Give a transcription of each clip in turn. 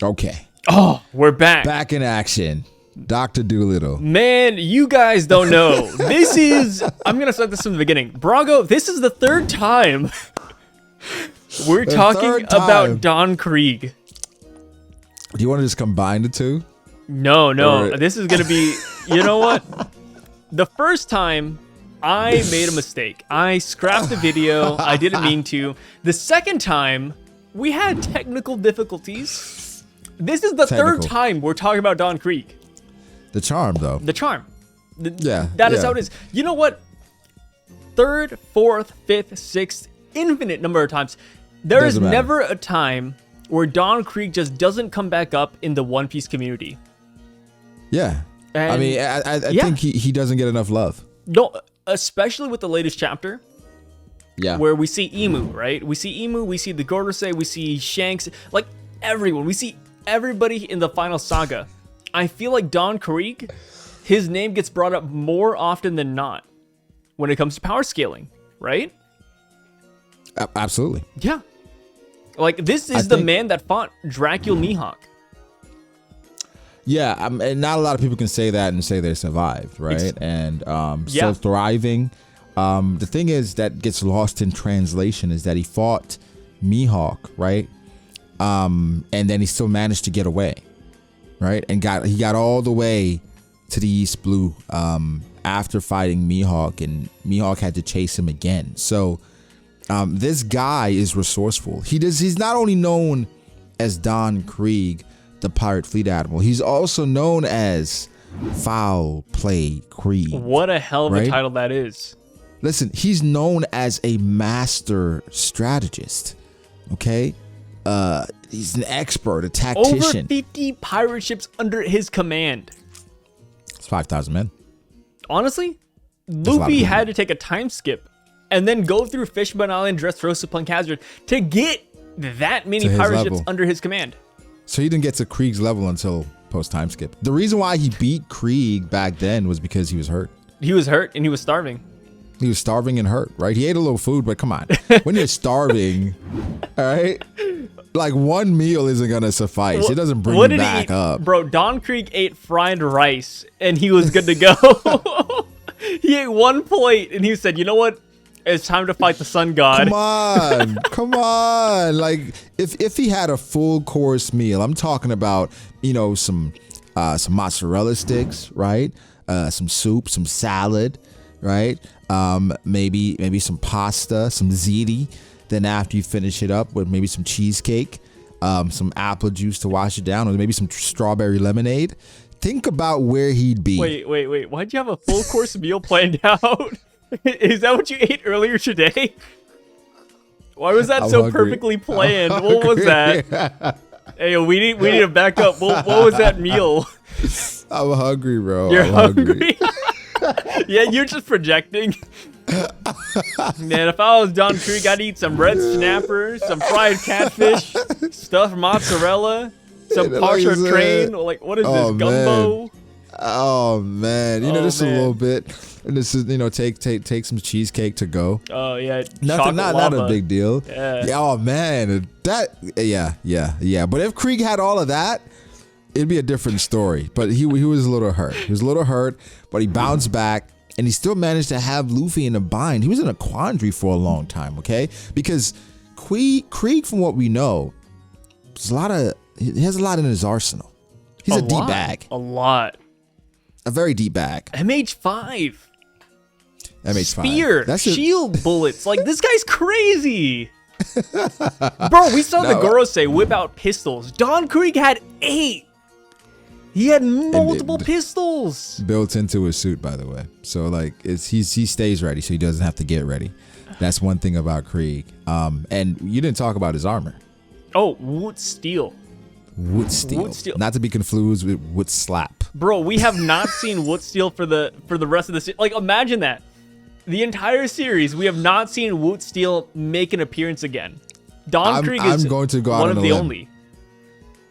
Okay. Oh, we're back. Back in action. Dr. Doolittle. Man, you guys don't know. This is... I'm going to start this from the beginning. Brago, this is the third time we're talking about Don Krieg. Do you want to just combine the two? No. This is going to be... You know what? The first time, I made a mistake. I scrapped the video. I didn't mean to. The second time, we had technical difficulties. This is the third time we're talking about Don Krieg. The charm, though. The charm. That is how it is. You know what? Third, fourth, fifth, sixth, infinite number of times. There is never a time where Don Krieg just doesn't come back up in the One Piece community. Yeah. And I mean, I think he doesn't get enough love. No, especially with the latest chapter. Yeah. Where we see Emu, right? We see Emu, we see the Gorosei, we see Shanks, like everyone. We see everybody in the final saga. I feel like Don Krieg, his name gets brought up more often than not when it comes to power scaling, right? Absolutely. Yeah. Like, this is the man that fought Dracula Mihawk. Yeah, and not a lot of people can say that and say they survived, right? Still thriving. The thing is that gets lost in translation is that he fought Mihawk, right? And then he still managed to get away. Right, and he got all the way to the East Blue after fighting Mihawk, and Mihawk had to chase him again. So this guy is resourceful. He's not only known as Don Krieg, the Pirate Fleet Admiral. He's also known as Foul Play Krieg. What a hell of a title that is. Listen, he's known as a master strategist. Okay. He's an expert, a tactician. Over 50 pirate ships under his command. It's 5,000 men. Honestly, Luffy had to take a time skip and then go through Fishbone Island, Dressrosa, Punk Hazard to get that many pirate ships under his command. So he didn't get to Krieg's level until post time skip. The reason why he beat Krieg back then was because he was hurt. He was hurt and he was starving. He was starving and hurt, right? He ate a little food, but come on. When you're starving, all right? Like, one meal isn't going to suffice. It doesn't bring you back up. Bro, Don Krieg ate fried rice, and he was good to go. He ate one plate, and he said, you know what? It's time to fight the Sun God. Come on. Come on. Like, if he had a full course meal, I'm talking about, you know, some mozzarella sticks, right? Some soup, some salad, right? Maybe some pasta, some ziti. Then after you finish it up with maybe some cheesecake, some apple juice to wash it down, or maybe some strawberry lemonade. Think about where he'd be. Wait. Why'd you have a full course meal planned out? Is that what you ate earlier today? Why was that so perfectly planned? What was that? Hey, we need to back up. What was that meal? I'm hungry, bro. You're hungry? Yeah, you're just projecting. Man, if I was Don Krieg, I'd eat some red snapper, some fried catfish, stuffed mozzarella, some partial train. Like, what is this, gumbo? Man. Oh man, you know, this is a little bit. And this is, you know, take some cheesecake to go. Oh yeah, not a big deal. Yeah. Oh man, yeah. But if Krieg had all of that, it'd be a different story. But he was a little hurt. He was a little hurt, but he bounced back. And he still managed to have Luffy in a bind. He was in a quandary for a long time, okay? Because Krieg, from what we know, he has a lot in his arsenal. He's a deep bag. A lot. A very deep bag. MH5. MH5. Spear. That's shield bullets. Like, this guy's crazy. Bro, we saw the Gorosei whip out pistols. Don Krieg had 8. He had multiple pistols built into his suit, by the way. So like, he stays ready, so he doesn't have to get ready. That's one thing about Krieg. And you didn't talk about his armor. Oh, wood steel. Wood steel. Not to be confused with wood slap. Bro, we have not seen wood steel for the rest of the series. Like, imagine that. The entire series, we have not seen wood steel make an appearance again. Don Krieg is going to go out one of the only.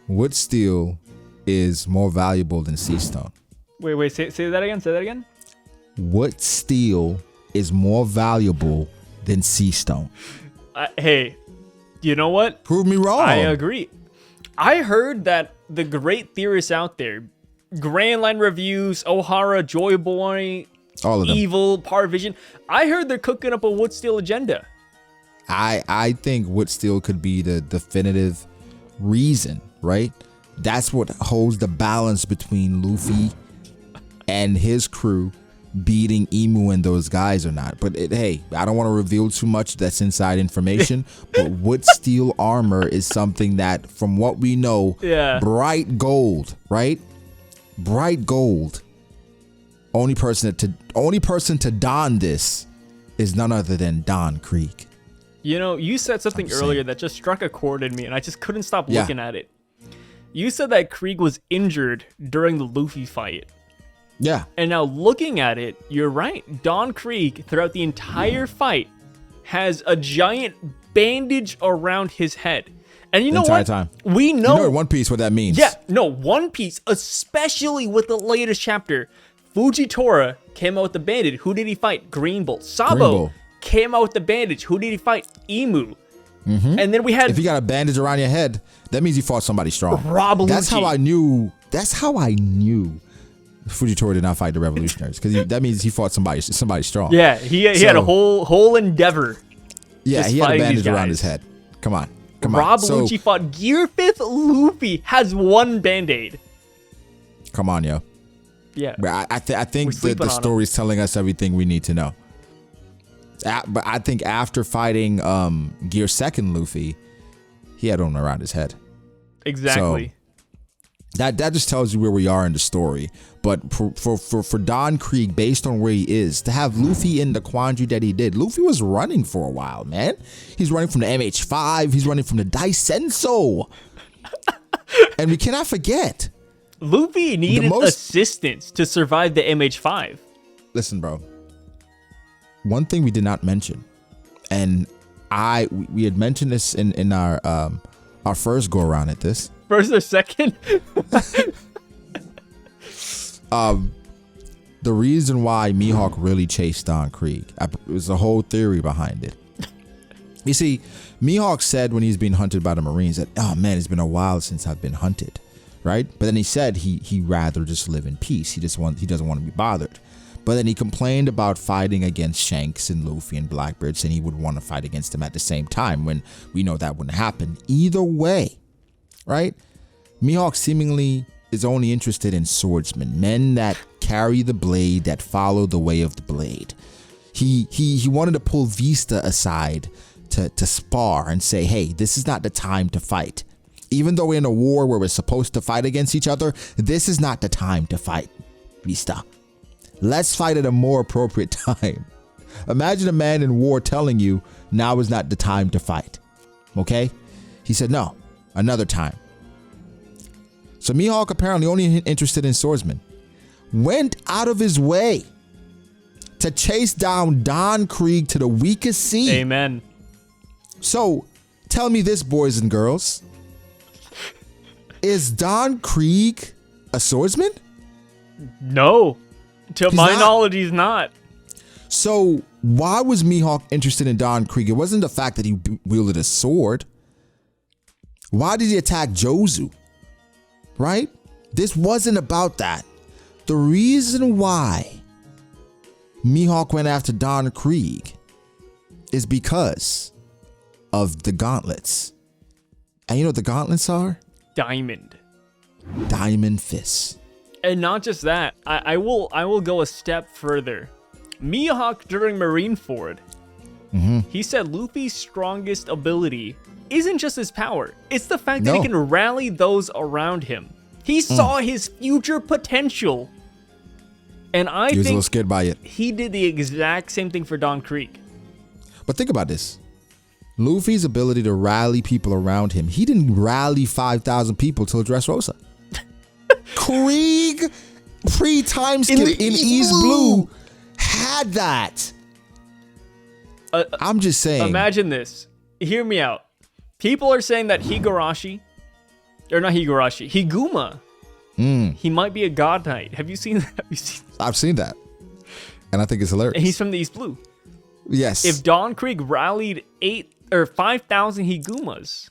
Wood steel is more valuable than sea stone. Wait, say that again. Say that again. Wood steel is more valuable than sea stone. Hey, you know what? Prove me wrong. I agree. I heard that the great theorists out there, Grand Line Reviews, O'Hara, Joyboy, all of them, Evil, Parvision, I heard they're cooking up a Wood Steel agenda. I think Wood Steel could be the definitive reason, right? That's what holds the balance between Luffy and his crew beating Emu and those guys or not. But hey, I don't want to reveal too much. That's inside information. But Wood Steel armor is something that, from what we know, bright gold, right? Bright gold. Only person to don this is none other than Don Krieg. You know, you said something earlier that just struck a chord in me, and I just couldn't stop looking at it. You said that Krieg was injured during the Luffy fight. Yeah. And now looking at it, you're right. Don Krieg, throughout the entire fight, has a giant bandage around his head. And you know what? Time. We know. You know in One Piece what that means. Yeah, no, One Piece, especially with the latest chapter, Fujitora came out with the bandage. Who did he fight? Green Bull. Sabo came out with the bandage. Who did he fight? Emu. Mm-hmm. And then we had... If you got a bandage around your head, that means you fought somebody strong. Rob Lucci. That's how I knew Fujitora did not fight the revolutionaries, because that means he fought somebody strong. Yeah, he had a whole endeavor. Yeah, he had a bandage around his head. Come on. Rob Lucci fought Gear 5th Luffy has one band-aid. Come on, yo. Yeah. I think the story is telling us everything we need to know. But I think after fighting Gear 2nd Luffy, he had one around his head. Exactly. So that just tells you where we are in the story. But for Don Krieg, based on where he is, to have Luffy in the quandary that he did, Luffy was running for a while, man. He's running from the MH5. He's running from the Daisenso. And we cannot forget, Luffy needed assistance to survive the MH5. Listen, bro. One thing we did not mention, and we had mentioned this in our first go around at this. First or second? The reason why Mihawk really chased Don Krieg, there's a whole theory behind it. You see, Mihawk said when he's being hunted by the Marines that, oh man, it's been a while since I've been hunted, right? But then he said he'd rather just live in peace. He doesn't want to be bothered. But then he complained about fighting against Shanks and Luffy and Blackbeard, saying he would want to fight against them at the same time, when we know that wouldn't happen. Either way, right? Mihawk seemingly is only interested in swordsmen, men that carry the blade, that follow the way of the blade. He wanted to pull Vista aside to spar and say, hey, this is not the time to fight. Even though we're in a war where we're supposed to fight against each other, this is not the time to fight, Vista. Let's fight at a more appropriate time. Imagine a man in war telling you now is not the time to fight. Okay? He said, no, another time. So Mihawk, apparently only interested in swordsmen, went out of his way to chase down Don Krieg to the weakest sea. Amen. So tell me this, boys and girls. Is Don Krieg a swordsman? No. To my knowledge, he's not. So why was Mihawk interested in Don Krieg? It wasn't the fact that he wielded a sword. Why did he attack Jozu? Right? This wasn't about that. The reason why Mihawk went after Don Krieg is because of the gauntlets. And you know what the gauntlets are? Diamond fists. And not just that, I will go a step further. Mihawk during Marineford, he said Luffy's strongest ability isn't just his power. It's the fact that he can rally those around him. He saw his future potential. And I think he was a little scared by it. He did the exact same thing for Don Krieg. But think about this. Luffy's ability to rally people around him. He didn't rally 5,000 people till Dressrosa. Krieg, pre-time skip in East Blue, had that. I'm just saying. Imagine this. Hear me out. People are saying that Higurashi, or not Higurashi, Higuma, he might be a god knight. Have you seen that? I've seen that. And I think it's hilarious. And he's from the East Blue. Yes. If Don Krieg rallied 5,000 Higumas,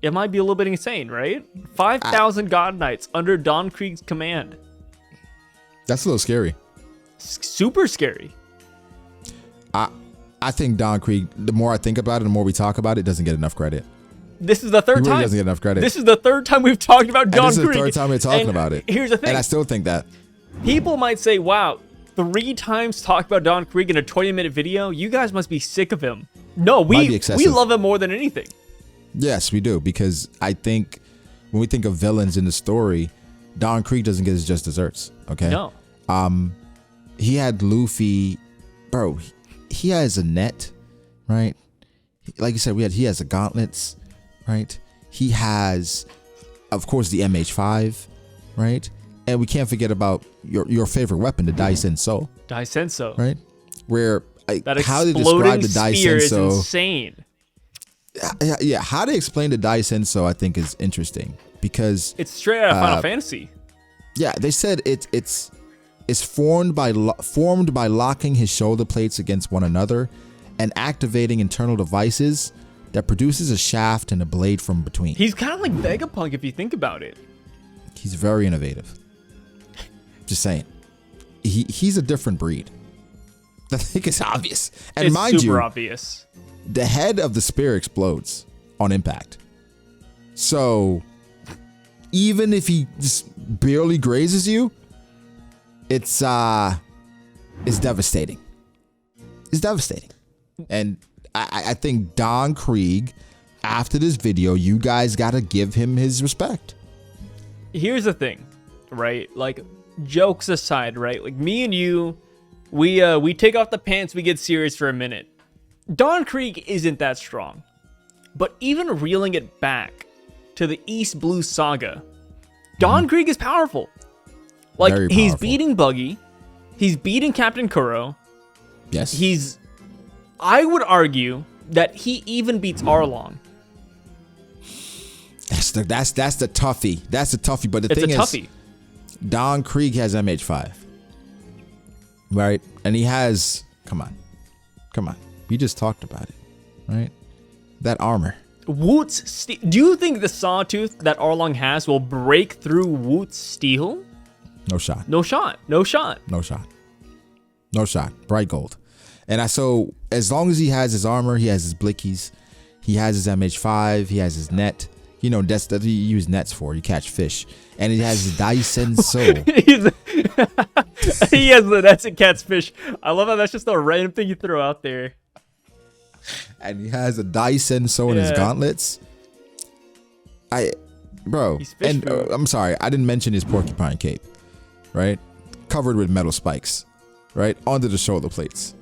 it might be a little bit insane, right? 5,000 God Knights under Don Krieg's command. That's a little scary. Super scary. I think Don Krieg, the more I think about it, the more we talk about it, doesn't get enough credit. This is the third He really time. doesn't get enough credit. This is the third time we've talked about Don Krieg. This is the third time we're talking about it. Here's the thing. And I still think that. People might say, wow, 3 times talk about Don Krieg in a 20-minute video. You guys must be sick of him. No, we love him more than anything. Yes, we do. Because I think when we think of villains in the story, Don Krieg doesn't get his just desserts. Okay? No. He had Luffy. Bro, he has a net, right? Like you said, he has the gauntlets, right? He has, of course, the MH5, right? And we can't forget about your favorite weapon, the Daisenso. Daisenso. Right? Where, that how they describe the spear is Daisenso. insane. Yeah, how they explain the Daisenso, I think, is interesting. Because it's straight out of Final Fantasy. Yeah, they said it's formed by locking his shoulder plates against one another and activating internal devices that produces a shaft and a blade from between. He's kind of like Vegapunk if you think about it. He's very innovative. Just saying. He's a different breed. I think it's obvious. And it's mind super you, obvious. The head of the spear explodes on impact. So even if he just barely grazes you, it's devastating. It's devastating. And I think Don Krieg, after this video, you guys gotta give him his respect. Here's the thing, right? Like, jokes aside, right? Like, me and you, we take off the pants, we get serious for a minute. Don Krieg isn't that strong. But even reeling it back to the East Blue Saga, Don Krieg is powerful. Like, he's beating Buggy. He's beating Captain Kuro. Yes. I would argue that he even beats Arlong. That's the toughie. That's the toughie. But the thing is, Don Krieg has MH5. Right? And he has, come on. We just talked about it. Right? That armor. Woot's steel. Do you think the sawtooth that Arlong has will break through Woot's steel? No shot. No shot. No shot. No shot. No shot. Bright gold. And so as long as he has his armor, he has his blickies, he has his MH5, he has his net. You know, that's what you use nets for. You catch fish. And he has his Daisenso. He has the nets and catch fish. I love how that's just a random thing you throw out there. And he has a Daisenso in his gauntlets. Bro. And I'm sorry, I didn't mention his porcupine cape. Right? Covered with metal spikes. Right? Onto the shoulder plates.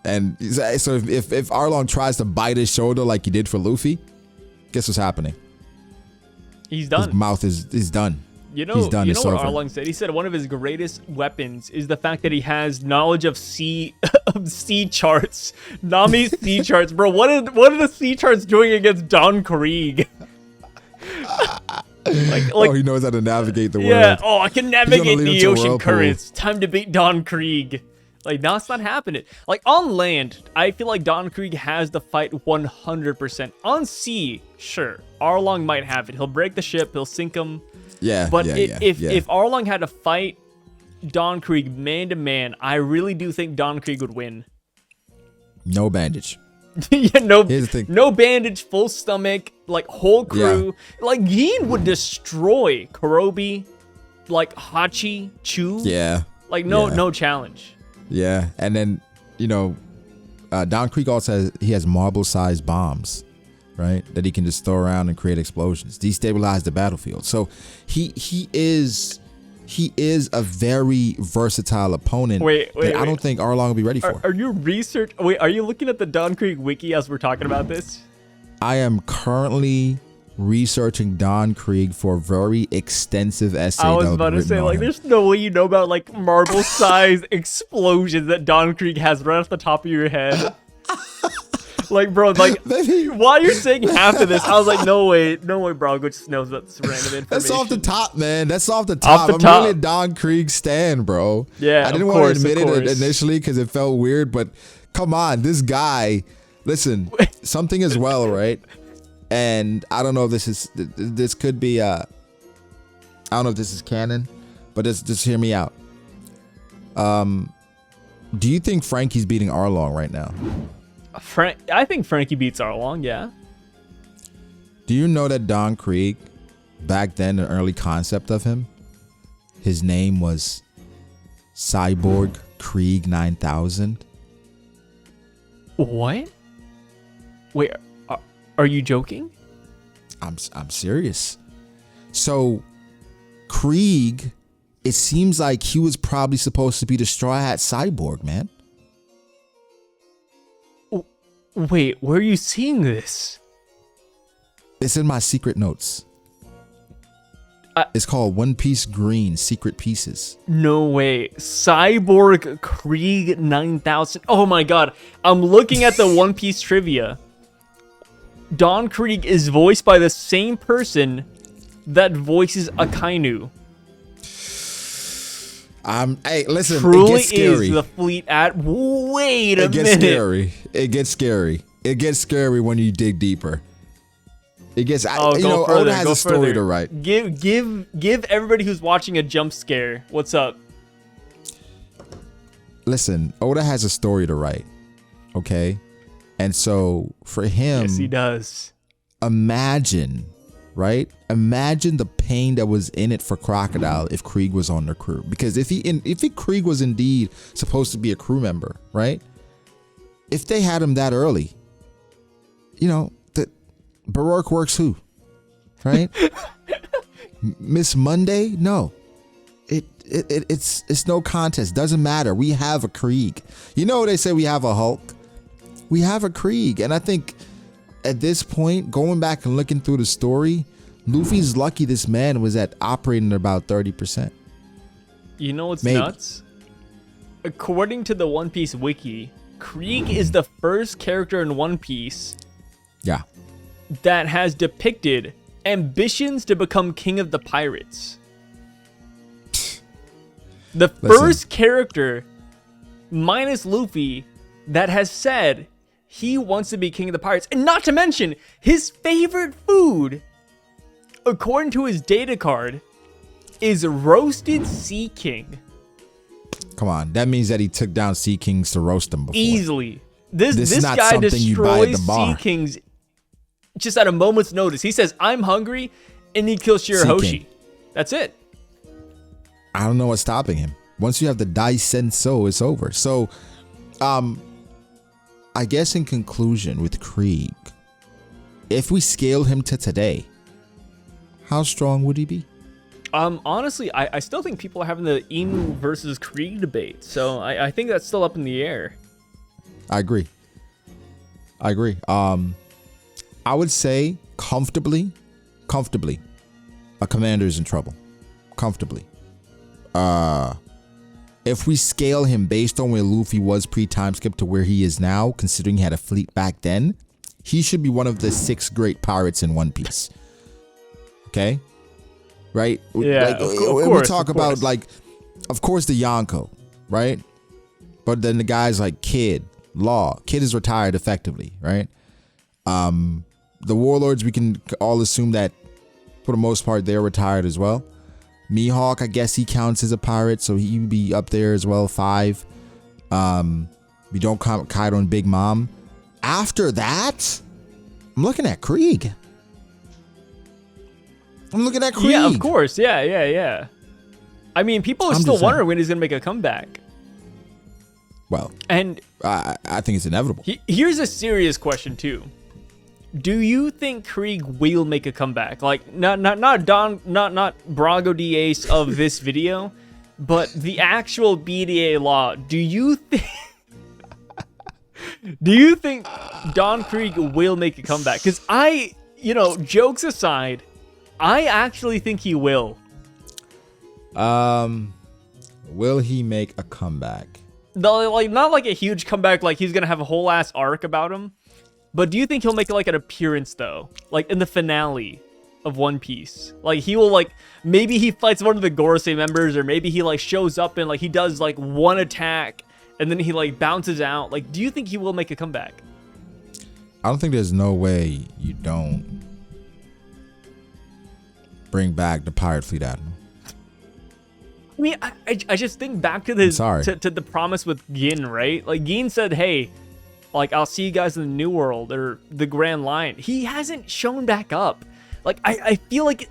And so if Arlong tries to bite his shoulder like he did for Luffy, guess what's happening? He's done. His mouth is done. You know, he's done. You know what Arlong said? He said one of his greatest weapons is the fact that he has knowledge of sea charts. Nami's sea charts. Bro, what are the sea charts doing against Don Krieg? Like, he knows how to navigate the world. Yeah, I can navigate the ocean currents. Time to beat Don Krieg. Like, no, it's not happening. Like, on land, I feel like Don Krieg has the fight 100%. On sea, sure, Arlong might have it. He'll break the ship, he'll sink him. Yeah, but if Arlong had to fight Don Krieg man to man, I really do think Don Krieg would win. No bandage. Yeah, no bandage, full stomach, like whole crew. Yeah. Like, Gin would destroy Kurobi, like Hachi, Chu. Yeah. Like, no challenge. Yeah, and then, Don Krieg also has marble-sized bombs, right? That he can just throw around and create explosions, destabilize the battlefield. So he is a very versatile opponent. Wait. I don't think Arlong will be ready for. Are you looking at the Don Krieg wiki as we're talking about this? I am currently researching Don Krieg for a very extensive essay. I was about to say, like, there's no way you know about, like, marble-sized explosions that Don Krieg has right off the top of your head. Like, bro, like, while you're saying half of this, I was like, no way, Bronco just knows about this random information. That's off the top, man. That's off the top. I'm really a Don Krieg stan, bro. Yeah, I didn't want to admit it initially because it felt weird, but come on, this guy, listen, something as well, right? And I don't know if this could be I don't know if this is canon, but just hear me out. Do you think Frankie's beating Arlong right now? I think Frankie beats Arlong, yeah. Do you know that Don Krieg, back then, the early concept of him, his name was Cyborg Krieg 9000? What? Wait, are you joking? I'm serious. So Krieg, it seems like he was probably supposed to be the Straw Hat Cyborg, man. Wait, where are you seeing this? It's in my secret notes. It's called One Piece Green Secret Pieces. No way. Cyborg Krieg 9000. Oh my god. I'm looking at the One Piece trivia. Don Krieg is voiced by the same person that voices Akainu. Hey, listen, Truly it gets scary. Is the fleet at... Wait a minute. It gets scary. It gets scary. It gets scary when you dig deeper. It gets... Oda has a story to write. Give everybody who's watching a jump scare. What's up? Listen, Oda has a story to write. Okay? And so, for him... Yes, he does. Imagine... Right? Imagine the pain that was in it for Crocodile if Krieg was on their crew. Because if Krieg was indeed supposed to be a crew member, right? If they had him that early, Baroque works who? Right? Miss Monday? No. It's no contest. Doesn't matter. We have a Krieg. You know they say we have a Hulk? We have a Krieg. And I think at this point, going back and looking through the story, Luffy's lucky this man was operating at about 30%. You know what's nuts? According to the One Piece wiki, Krieg is the first character in One Piece that has depicted ambitions to become king of the pirates. The first character, minus Luffy, that has said he wants to be king of the pirates. And not to mention, his favorite food, according to his data card, is roasted Sea King. Come on, that means that he took down Sea Kings to roast them before. Easily. This guy destroys Sea Kings just at a moment's notice. He says, I'm hungry, and he kills Shirahoshi. That's it. I don't know what's stopping him. Once you have the Dai Senso, it's over. So, I guess in conclusion with Krieg, if we scale him to today, how strong would he be? Honestly, I still think people are having the Emu versus Krieg debate. So I think that's still up in the air. I agree. I would say comfortably, a commander's in trouble. Comfortably. If we scale him based on where Luffy was pre-time skip to where he is now, considering he had a fleet back then, he should be one of the 6 great pirates in One Piece. Okay? Right? Yeah, of course. We talk about, of course, the Yonko, right? But then the guys like Kid, Law. Kid is retired effectively, right? The Warlords, we can all assume that, for the most part, they're retired as well. Mihawk, I guess he counts as a pirate, so he would be up there as well, 5. We don't count Kaido and Big Mom. After that, I'm looking at Krieg. Yeah, of course. Yeah. I mean, people are still wondering when he's going to make a comeback. Well, and I think it's inevitable. Here's a serious question, too. Do you think Krieg will make a comeback? Like, not Brago D Ace of this video, but the actual BDA law. Do you think Don Krieg will make a comeback? Because jokes aside, I actually think he will. Will he make a comeback? Not like a huge comeback, like he's gonna have a whole ass arc about him. But do you think he'll make like an appearance though? Like in the finale of One Piece? Like he will maybe he fights one of the Gorosei members, or maybe he shows up and he does one attack and then he bounces out. Do you think he will make a comeback? I don't think there's no way you don't. bring back the pirate fleet admiral. I mean, I just think back to this to the promise with Gin, right? Like Gin said, hey, like I'll see you guys in the New World or the Grand Line. He hasn't shown back up. Like I feel like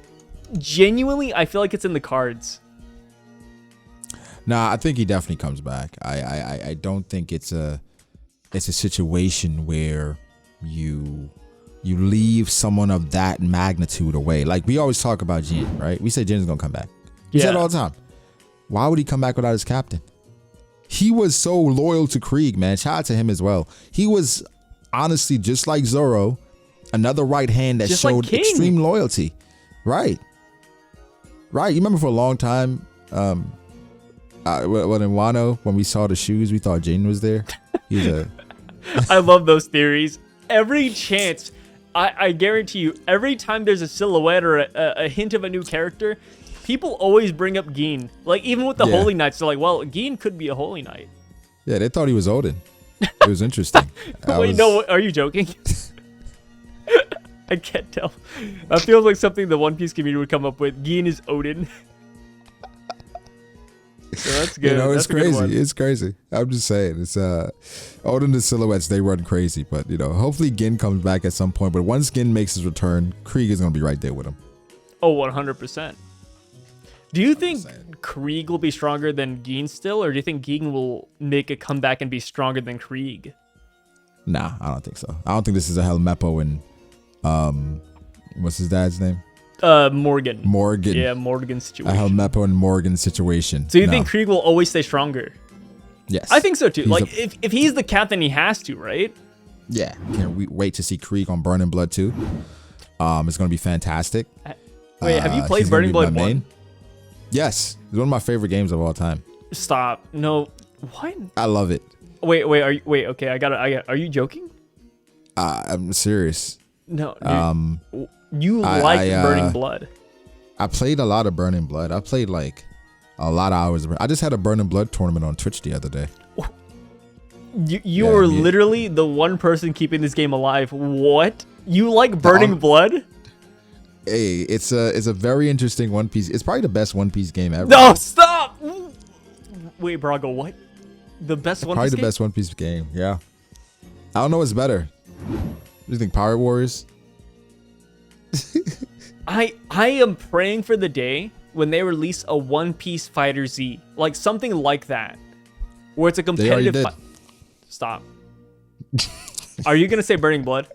genuinely, I feel like it's in the cards. Nah, I think he definitely comes back. I don't think it's a situation where you leave someone of that magnitude away. Like we always talk about Jin, right? We say Jin's gonna come back. We say it all the time. Why would he come back without his captain? He was so loyal to Krieg, man. Shout out to him as well. He was honestly just like Zoro, another right hand that just showed like extreme loyalty. Right. You remember for a long time, well in Wano, when we saw the shoes, we thought Jin was there. I love those theories. Every chance, I guarantee you, every time there's a silhouette or a hint of a new character, people always bring up Gin. Like, even with the Holy Knights, they're like, well, Gin could be a Holy Knight. Yeah, they thought he was Odin. It was interesting. No, are you joking? I can't tell. That feels like something the One Piece community would come up with. Gin is Odin. So that's good. You know, it's crazy. It's crazy. I'm just saying. It's Odin the silhouettes, they run crazy. But, you know, hopefully Gin comes back at some point. But once Gin makes his return, Krieg is going to be right there with him. Oh, 100%. Do you think Krieg will be stronger than Gin still, or do you think Gin will make a comeback and be stronger than Krieg? Nah, I don't think so. I don't think this is a Helmeppo and what's his dad's name? Morgan. Yeah, Morgan situation. A Helmeppo and Morgan situation. So you think Krieg will always stay stronger? Yes. I think so too. If he's the captain, he has to, right? Yeah. Can't wait to see Krieg on Burning Blood too. It's gonna be fantastic. Wait, have you played Burning Blood 1? Yes, it's one of my favorite games of all time. Stop. No. What? I love it. Wait, okay, are you joking? I'm serious. No, dude, you like Burning Blood. I played a lot of Burning Blood. I played like a lot of hours. I just had a Burning Blood tournament on Twitch the other day. You were literally the one person keeping this game alive. What? You like Burning Blood? Hey, it's a very interesting One Piece. It's probably the best One Piece game ever. No, stop! Wait, Brago, what? The best One Piece game? Probably the best One Piece game, yeah. I don't know what's better. What do you think, Pirate Warriors? I am praying for the day when they release a One Piece Fighter Z. Like something like that. Where it's a competitive Stop. Are you going to say Burning Blood?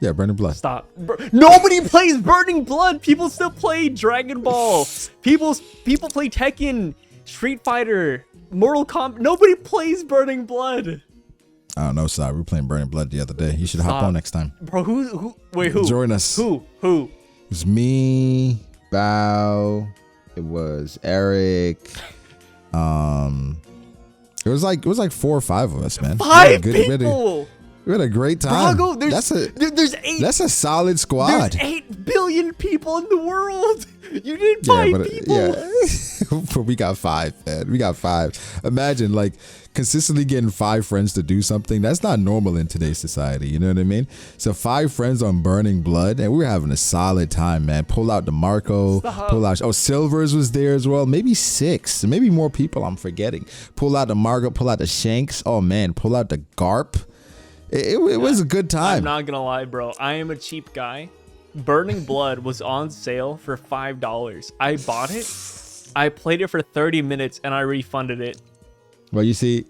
Yeah, Burning Blood. Stop. Nobody plays Burning Blood. People still play Dragon Ball. People play Tekken, Street Fighter, Mortal Kombat. Nobody plays Burning Blood. I don't know, Sai. We were playing Burning Blood the other day. You should hop on next time. Bro, who? Wait, who? Join us. Who? It was me, Bao. It was Eric. It was like 4 or 5 of us, man. 5 people. We had a great time. Brago, there's 8. That's a solid squad. There's 8 billion people in the world. You need 5 people. Yeah. But we got 5, man. We got 5. Imagine like consistently getting 5 friends to do something. That's not normal in today's society. You know what I mean? So 5 friends on Burning Blood, and we were having a solid time, man. Pull out DeMarco. Pull out. Oh, Silvers was there as well. Maybe 6. Maybe more people. I'm forgetting. Pull out DeMarco. Pull out the Shanks. Oh man. Pull out the Garp. It was a good time. I'm not gonna lie, bro. I am a cheap guy. Burning Blood was on sale for $5. I bought it. I played it for 30 minutes and I refunded it. Well, you see,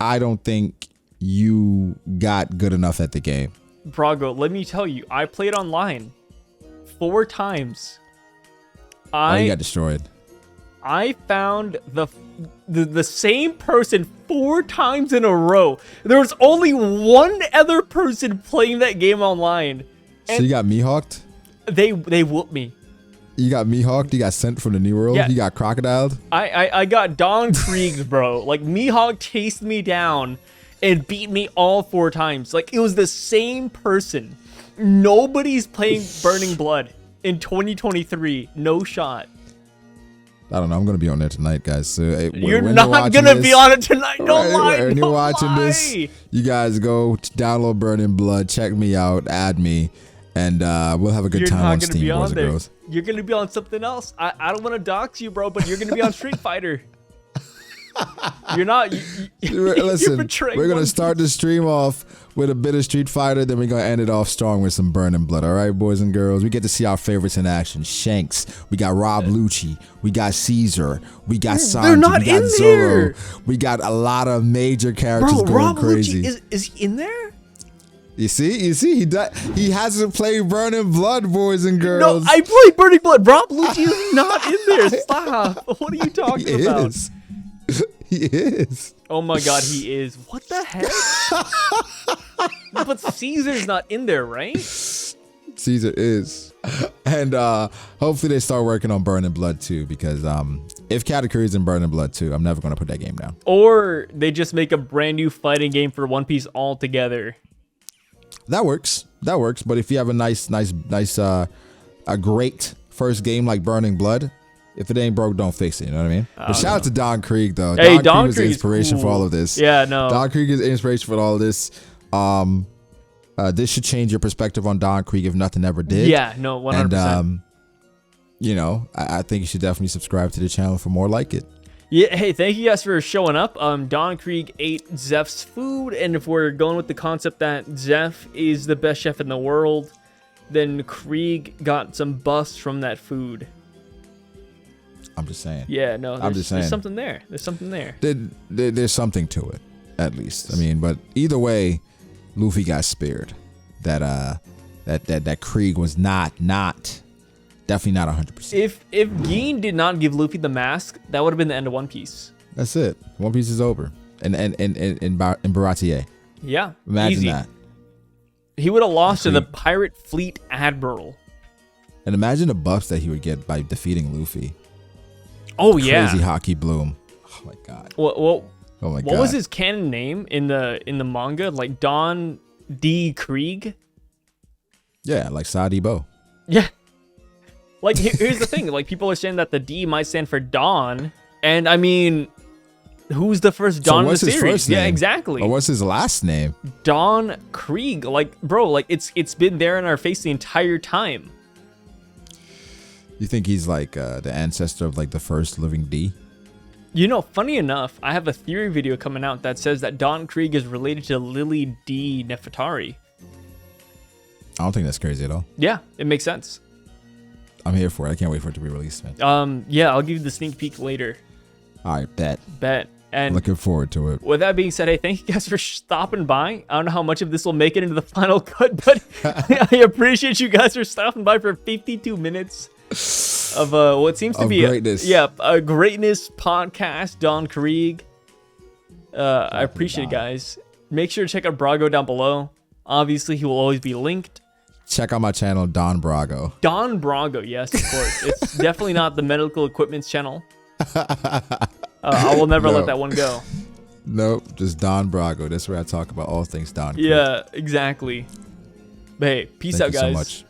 I don't think you got good enough at the game. Brago, let me tell you, I played online 4 times. You got destroyed. I found the same person 4 times in a row. There was only one other person playing that game online. So you got Mihawked? They whooped me. You got Mihawked? You got sent from the New World? Yeah. You got crocodiled? I got Don Krieg, bro. Like Mihawk chased me down and beat me all 4 times. Like it was the same person. Nobody's playing Burning Blood in 2023. No shot. I don't know. I'm going to be on there tonight, guys. So, you're not going to be on it tonight. Don't lie. When you're watching this, you guys go download Burning Blood. Check me out. Add me. And we'll have a good time on Steam, boys and girls. You're going to be on something else. I don't want to dox you, bro, but you're going to be on Street Fighter. You're not. Listen, we're going to start the stream off with a bit of Street Fighter, then we're going to end it off strong with some Burning Blood. All right, boys and girls? We get to see our favorites in action. Shanks. We got Rob Lucci. We got Caesar. We got Sanji. We got Zoro. We got a lot of major characters going Rob crazy. Lucci, is he in there? You see, he hasn't played Burning Blood, boys and girls. No, I played Burning Blood. Rob Lucci is not in there. Stop. What are you talking about? He is. Oh my God, he is. What the heck? But Caesar's not in there, right? Caesar is. And hopefully they start working on Burning Blood too, because if Katakuri is in Burning Blood too, I'm never going to put that game down. Or they just make a brand new fighting game for One Piece altogether. That works. But if you have a a great first game like Burning Blood, if it ain't broke, don't fix it. You know what I mean? But shout out to Don Krieg, though. Hey, Don Krieg was the inspiration for all of this. Yeah, no. Don Krieg is the inspiration for all of this. This should change your perspective on Don Krieg if nothing ever did. Yeah, no, 100%. And, you know, I think you should definitely subscribe to the channel for more like it. Yeah, hey, thank you guys for showing up. Don Krieg ate Zeph's food, and if we're going with the concept that Zeph is the best chef in the world, then Krieg got some buffs from that food. I'm just saying. Yeah, no, there's something there. There's something there. There's something to it, at least. I mean, but either way, Luffy got spared. That Krieg was definitely not 100%. If Gin did not give Luffy the mask, that would have been the end of One Piece. That's it. One Piece is over. And Baratier. Yeah, imagine easy. that. He would have lost to the Pirate Fleet Admiral. And imagine the buffs that he would get by defeating Luffy. Oh yeah, crazy hockey bloom. Oh my God. Oh my God. What was his canon name in the manga? Like Don D Krieg. Yeah, like Sadi Bo. Yeah. Like here's the thing. Like people are saying that the D might stand for Don, and I mean, who's the first Don in the series? First name? Yeah, exactly. Or what's his last name? Don Krieg. Like bro, like it's been there in our face the entire time. You think he's like the ancestor of like the first living D? You know, funny enough, I have a theory video coming out that says that Don Krieg is related to Lily D Nefertari. I don't think that's crazy at all. Yeah, it makes sense. I'm here for it. I can't wait for it to be released, man. Yeah, I'll give you the sneak peek later. All right, bet. And looking forward to it. With that being said, hey, thank you guys for stopping by. I don't know how much of this will make it into the final cut, but I appreciate you guys for stopping by for 52 minutes. Of what seems to be greatness. a greatness podcast, Don Krieg. I appreciate it, guys. Make sure to check out Brago down below. Obviously, he will always be linked. Check out my channel, Don Brago. Don Brago, yes, of course. It's definitely not the medical equipments channel. I will never let that one go. Nope, just Don Brago. That's where I talk about all things Don Krieg. Yeah, exactly. But hey, peace out, guys. Thank you so much.